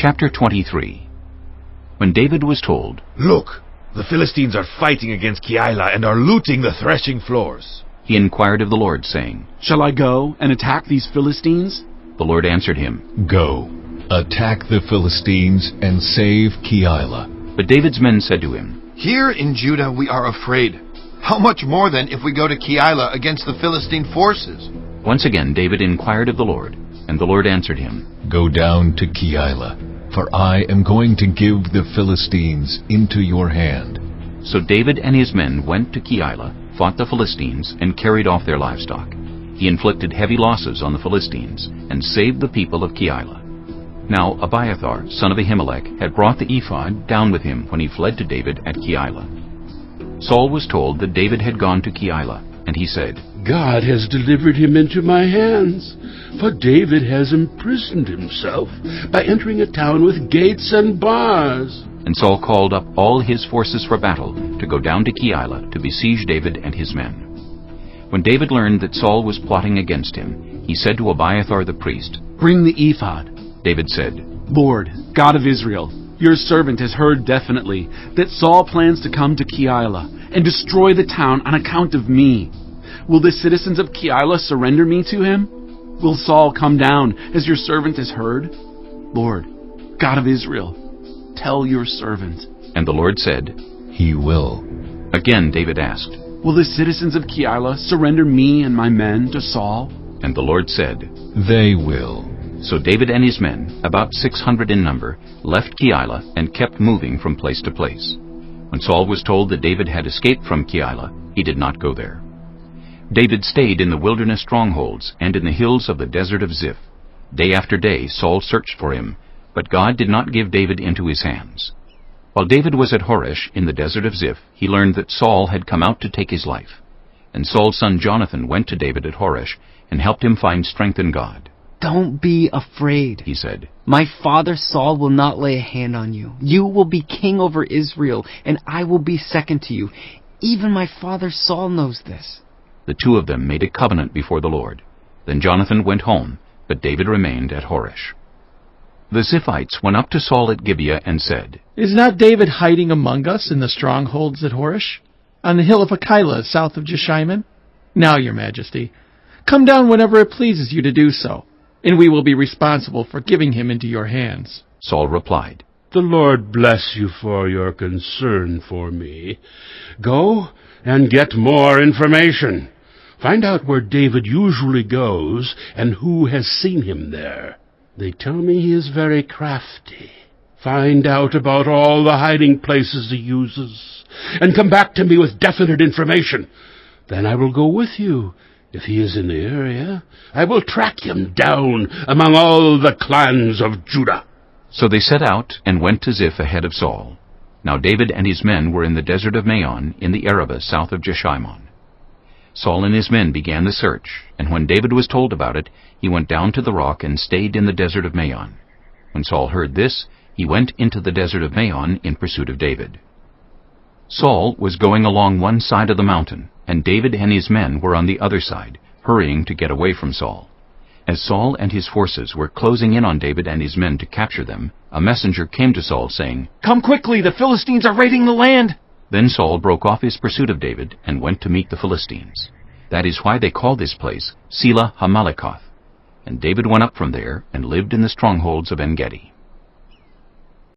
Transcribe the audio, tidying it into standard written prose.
Chapter 23. When David was told, "Look, the Philistines are fighting against Keilah and are looting the threshing floors," he inquired of the Lord, saying, "Shall I go and attack these Philistines?" The Lord answered him, "Go, attack the Philistines and save Keilah." But David's men said to him, "Here in Judah we are afraid. How much more then if we go to Keilah against the Philistine forces?" Once again David inquired of the Lord, and the Lord answered him, "Go down to Keilah, for I am going to give the Philistines into your hand." So David and his men went to Keilah, fought the Philistines, and carried off their livestock. He inflicted heavy losses on the Philistines, and saved the people of Keilah. Now Abiathar, son of Ahimelech, had brought the ephod down with him when he fled to David at Keilah. Saul was told that David had gone to Keilah, and he said, "God has delivered him into my hands, for David has imprisoned himself by entering a town with gates and bars." And Saul called up all his forces for battle to go down to Keilah to besiege David and his men. When David learned that Saul was plotting against him, he said to Abiathar the priest, "Bring the ephod." David said, "Lord, God of Israel, your servant has heard definitely that Saul plans to come to Keilah and destroy the town on account of me. Will the citizens of Keilah surrender me to him? Will Saul come down as your servant has heard? Lord, God of Israel, tell your servant." And the Lord said, "He will." Again David asked, "Will the citizens of Keilah surrender me and my men to Saul?" and the Lord said, "They will." So David and his men, about 600 in number, left Keilah and kept moving from place to place. When Saul was told that David had escaped from Keilah, he did not go there. David stayed in the wilderness strongholds and in the hills of the desert of Ziph. Day after day Saul searched for him, but God did not give David into his hands. While David was at Horesh in the desert of Ziph, he learned that Saul had come out to take his life. And Saul's son Jonathan went to David at Horesh and helped him find strength in God. "Don't be afraid," he said. "My father Saul will not lay a hand on you. You will be king over Israel, and I will be second to you. Even my father Saul knows this." The two of them made a covenant before the Lord. Then Jonathan went home, but David remained at Horesh. The Ziphites went up to Saul at Gibeah and said, "Is not David hiding among us in the strongholds at Horesh, on the hill of Keilah, south of Jeshimon? Now, your majesty, come down whenever it pleases you to do so, and we will be responsible for giving him into your hands." Saul replied, "The Lord bless you for your concern for me. Go and get more information. Find out where David usually goes and who has seen him there. They tell me he is very crafty. Find out about all the hiding places he uses, and come back to me with definite information. Then I will go with you. If he is in the area, I will track him down among all the clans of Judah." So they set out and went to Ziph ahead of Saul. Now David and his men were in the desert of Maon in the Arabah south of Jeshimon. Saul and his men began the search, and when David was told about it, he went down to the rock and stayed in the desert of Maon. When Saul heard this, he went into the desert of Maon in pursuit of David. Saul was going along one side of the mountain, and David and his men were on the other side, hurrying to get away from Saul. As Saul and his forces were closing in on David and his men to capture them, a messenger came to Saul, saying, "Come quickly, the Philistines are raiding the land!" Then Saul broke off his pursuit of David and went to meet the Philistines. That is why they call this place Selah Hammalekoth. And David went up from there and lived in the strongholds of En-Gedi.